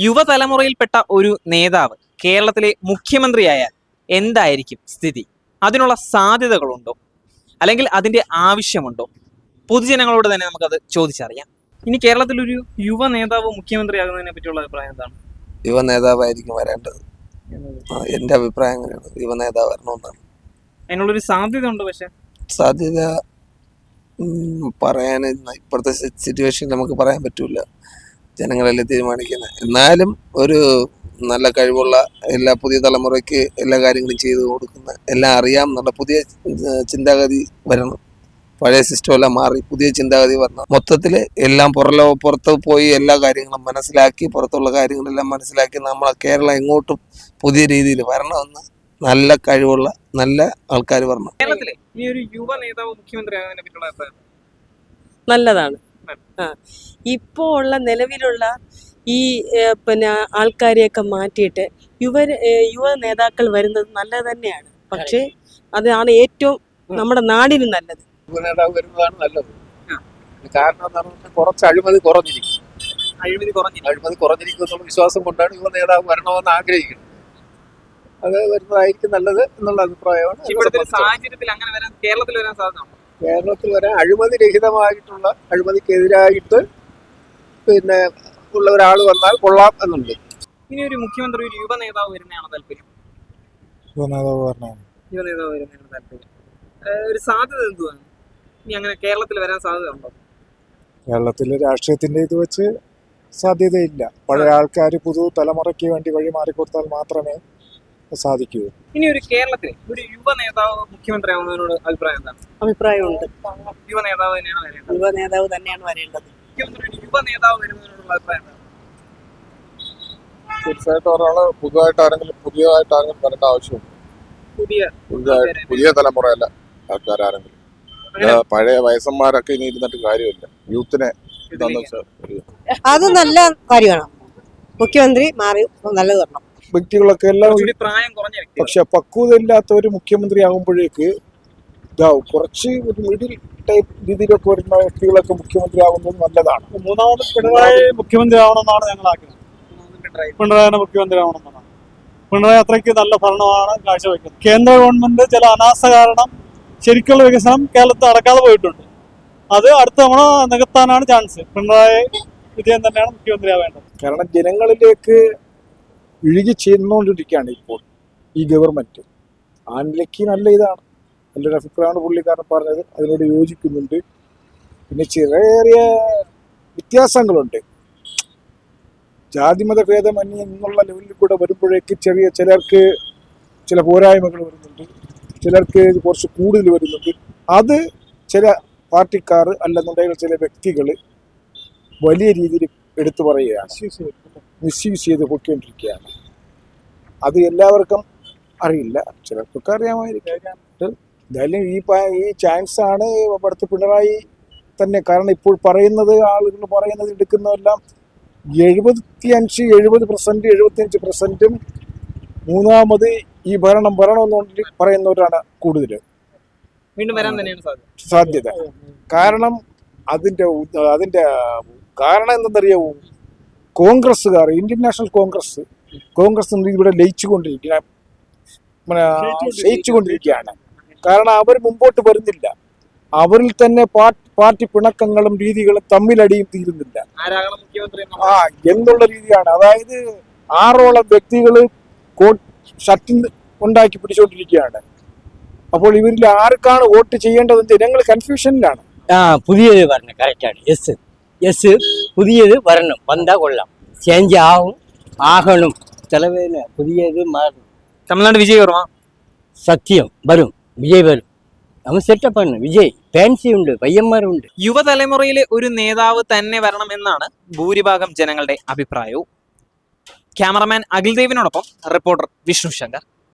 യുവതലമുറയിൽപ്പെട്ട ഒരു നേതാവ് കേരളത്തിലെ മുഖ്യമന്ത്രിയായാൽ എന്തായിരിക്കും സ്ഥിതി? അതിനുള്ള സാധ്യതകളുണ്ടോ, അല്ലെങ്കിൽ അതിന്റെ ആവശ്യമുണ്ടോ? പൊതുജനങ്ങളോട് തന്നെ നമുക്കത് ചോദിച്ചറിയാം. ഇനി കേരളത്തിലൊരു യുവ നേതാവ് മുഖ്യമന്ത്രിയാകുന്നതിനെ പറ്റിയുള്ള അഭിപ്രായം എന്താണ്? യുവ നേതാവായിരിക്കും വരേണ്ടത്. എന്റെ അഭിപ്രായം അങ്ങനെയാണ്, യുവ നേതാവ് വരണമെന്നാണ്. അതിനുള്ളൊരു സാധ്യത ഉണ്ട്. പക്ഷെ സാധ്യത പറയാൻ ഇപ്പോഴത്തെ സിറ്റുവേഷൻ നമുക്ക് പറയാൻ പറ്റൂല, ജനങ്ങളല്ലേ തീരുമാനിക്കുന്നത്. എന്നാലും ഒരു നല്ല കഴിവുള്ള എല്ലാ പുതിയ തലമുറയ്ക്ക് എല്ലാ കാര്യങ്ങളും ചെയ്തു കൊടുക്കുന്ന, എല്ലാം അറിയാം എന്നുള്ള പുതിയ ചിന്താഗതി വരണം. പഴയ സിസ്റ്റം എല്ലാം മാറി പുതിയ ചിന്താഗതി വരണം. മൊത്തത്തിൽ എല്ലാം പുറത്ത് പോയി എല്ലാ കാര്യങ്ങളും മനസ്സിലാക്കി, പുറത്തുള്ള കാര്യങ്ങളെല്ലാം മനസ്സിലാക്കി നമ്മളെ കേരളം എങ്ങോട്ടും പുതിയ രീതിയിൽ വരണമെന്ന് നല്ല കഴിവുള്ള നല്ല ആൾക്കാർ വരണം. കേരളത്തിലെ ഈ ഒരു യുവ നേതാവ് മുഖ്യമന്ത്രിയാകുന്നതിനെ പറ്റിയുള്ള അഭിപ്രായം നല്ലതാണ്. ഇപ്പോ ഉള്ള നിലവിലുള്ള ഈ പിന്നെ ആൾക്കാരെയൊക്കെ മാറ്റിയിട്ട് യുവ നേതാക്കൾ വരുന്നത് നല്ലത് തന്നെയാണ്. പക്ഷേ അതാണ് ഏറ്റവും നമ്മുടെ നാടിന് നല്ലത്. യുവ നേതാവ് വരുന്നതാണ് നല്ലത്. കാരണം എന്താണ്, കുറച്ച് അഴിമതി കുറഞ്ഞിരിക്കും. അഴിമതി കുറഞ്ഞിരിക്കും എന്നുള്ള വിശ്വാസം കൊണ്ടാണ് യുവ നേതാവ് വരണമെന്ന് ആഗ്രഹിക്കുന്നത്. അത് വരുന്നതായിരിക്കും നല്ലത് എന്നുള്ള അഭിപ്രായമാണ്. സാഹചര്യത്തിൽ അങ്ങനെ വരാൻ കേരളത്തിൽ വരാൻ സാധ്യത? കേരളത്തിൽ വരാൻ അഴിമതി രഹിതമായിട്ടുള്ള, അഴിമതിക്കെതിരായിട്ട് പിന്നെ ഉള്ള ഒരാൾ വന്നാൽ കൊള്ളാം എന്നുണ്ട്. ഇനി ഒരു മുഖ്യമന്ത്രി ഒരു യുവ നേതാവ് വരുന്നതാണ് താല്പര്യം? യുവ നേതാവ് വരുന്നതാണ് താല്പര്യം. ഒരു സാധ്യത എന്തുവാണ്? ഇനി അങ്ങനെ കേരളത്തിൽ വരാൻ സാധ്യത ഉണ്ടോ? കേരളത്തിലെ രാഷ്ട്രീയത്തിന്റെ ഇത് വെച്ച് സാധ്യതയില്ല. പഴയ ആൾക്കാർ പുതു തലമുറയ്ക്ക് വേണ്ടി വഴി മാറിക്കൊടുത്താൽ മാത്രമേ സാധിക്കൂ. ഇനി ഒരു കേരളത്തിലെ ഒരു യുവ നേതാവ് മുഖ്യമന്ത്രി ആവുന്നതിനോട് അഭിപ്രായം എന്താണ്? അഭിപ്രായമുണ്ട്. യുവ നേതാവ് തന്നെയാണ് വരേണ്ടത്. യുവ നേതാവ് തന്നെയാണ് വരേണ്ടത്. മുഖ്യമന്ത്രി യുവ നേതാവ് വരുന്നതിനോടുള്ള അഭിപ്രായം എന്താണ്? തീർച്ചയായിട്ടും ഒരാള് പുതിയതായിട്ട് ആരെങ്കിലും വരേണ്ട ആവശ്യമുണ്ട്. പുതിയ തലമുറയല്ല ആൾക്കാരെങ്കിലും. പഴയ വയസ്സന്മാരൊക്കെ ഇനി ഇരുന്നിട്ട് കാര്യമില്ല. യൂത്തിനെ അത് നല്ല കാര്യമാണ്. മുഖ്യമന്ത്രി മാറി നല്ലത് വരണം. വ്യക്തികളൊക്കെ എല്ലാം പ്രായം കുറഞ്ഞ വ്യക്തി, പക്ഷെ പക്വത ഇല്ലാത്ത ഒരു മുഖ്യമന്ത്രി ആകുമ്പോഴേക്ക് ഇതാവും. കുറച്ച് ഒരു മിഡിൽ ടൈപ്പ് രീതിയിലൊക്കെ വരുന്ന വ്യക്തികളൊക്കെ മുഖ്യമന്ത്രി ആകുന്നത് നല്ലതാണ്. മൂന്നാമത് പിണറായി മുഖ്യമന്ത്രി ആവണമെന്നാണ് ഞങ്ങൾ ആഗ്രഹം. പിണറായിനെ മുഖ്യമന്ത്രി ആവണമെന്നാണ്. പിണറായി അത്രയ്ക്ക് നല്ല ഭരണമാണ് കാഴ്ചവെക്കുന്നത്. കേന്ദ്ര ഗവൺമെന്റ് ചില അനാസ്ഥ കാരണം ശരിക്കുള്ള വികസനം കേരളത്തിൽ നടക്കാതെ പോയിട്ടുണ്ട്. അത് അടുത്ത തവണ നികത്താനാണ് ചാൻസ്. പിണറായി വിജയൻ തന്നെയാണ് മുഖ്യമന്ത്രി ആവേണ്ടത്. കാരണം ജനങ്ങളിലേക്ക് ഇഴുകി ചെന്നുകൊണ്ടിരിക്കുകയാണ് ഇപ്പോൾ ഈ ഗവൺമെന്റ്. ആ നിലയ്ക്ക് നല്ല ഇതാണ്, നല്ലൊരു അഭിപ്രായമാണ് പുള്ളിക്കാരൻ പറഞ്ഞത്. അതിനോട് യോജിക്കുന്നുണ്ട്. പിന്നെ ചെറിയ വ്യത്യാസങ്ങളുണ്ട്. ജാതിമത ഭേദമന്യേ എന്നുള്ള ലെവലിൽ കൂടെ വരുമ്പോഴേക്ക് ചിലർക്ക് ചില പോരായ്മകൾ വരുന്നുണ്ട്, ചിലർക്ക് കുറച്ച് കൂടുതൽ വരുന്നുണ്ട്. അത് ചില പാർട്ടിക്കാർ അല്ലെന്നുണ്ടെങ്കിൽ ചില വ്യക്തികൾ വലിയ രീതിയിൽ എടുത്തു പറയുകയാണ്, മിസ്യൂസ് ചെയ്ത് പൊയ്ക്കൊണ്ടിരിക്കുകയാണ്. അത് എല്ലാവർക്കും അറിയില്ല, ചിലർക്കൊക്കെ അറിയാമായിരിക്കും. എന്തായാലും ഈ ചാൻസ് ആണ് അടുത്ത പിണറായി തന്നെ. കാരണം ഇപ്പോൾ പറയുന്നത്, ആളുകൾ പറയുന്നത് എടുക്കുന്നതെല്ലാം 75% മൂന്നാമത് ഈ ഭരണം വരണമെന്നുകൊണ്ട് പറയുന്നവരാണ് കൂടുതൽ. വീണ്ടും വരാൻ തന്നെയാണ് സാധ്യത. കാരണം അതിന്റെ കാരണം എന്തെന്നറിയാവൂ, കോൺഗ്രസ്സുകാർ, ഇന്ത്യൻ നാഷണൽ കോൺഗ്രസ് ഇവിടെ ലയിച്ചുകൊണ്ടിരിക്കുകയാണ്. കാരണം അവർ മുമ്പോട്ട് വരുന്നില്ല. അവരിൽ തന്നെ പാർട്ടി പിണക്കങ്ങളും രീതികളും തമ്മിലടിയും തീരുന്നില്ല എന്നുള്ള രീതിയാണ്. അതായത് 6ഓളം വ്യക്തികൾ ഷട്ടിൽ ഉണ്ടാക്കി പിടിച്ചുകൊണ്ടിരിക്കുകയാണ്. അപ്പോൾ ഇവരിൽ ആർക്കാണ് വോട്ട് ചെയ്യേണ്ടതെന്ന് ജനങ്ങൾ കൺഫ്യൂഷനിലാണ്. പുതിയത് വരണം, കറക്റ്റാണ്. യെസ് പുതിയത് വരണം, വന്നാ കൊള്ളാം. ചേഞ്ച് ആകണം. ചിലവേന് പുതിയത് മാറണം. തമിഴ്നാട് വിജയ് വർമ്മ സത്യം വരും, വിജയ് വരും. നമ്മൾ സെറ്റപ്പാണ്. വിജയ് ഫാൻസി ഉണ്ട്, പയ്യന്മാരുണ്ട്. യുവതലമുറയിലെ ഒരു നേതാവ് തന്നെ വരണം എന്നാണ് ഭൂരിഭാഗം ജനങ്ങളുടെ അഭിപ്രായവും. ക്യാമറമാൻ അഖിൽ ദേവിനോടൊപ്പം റിപ്പോർട്ടർ വിഷ്ണു ശങ്കർ.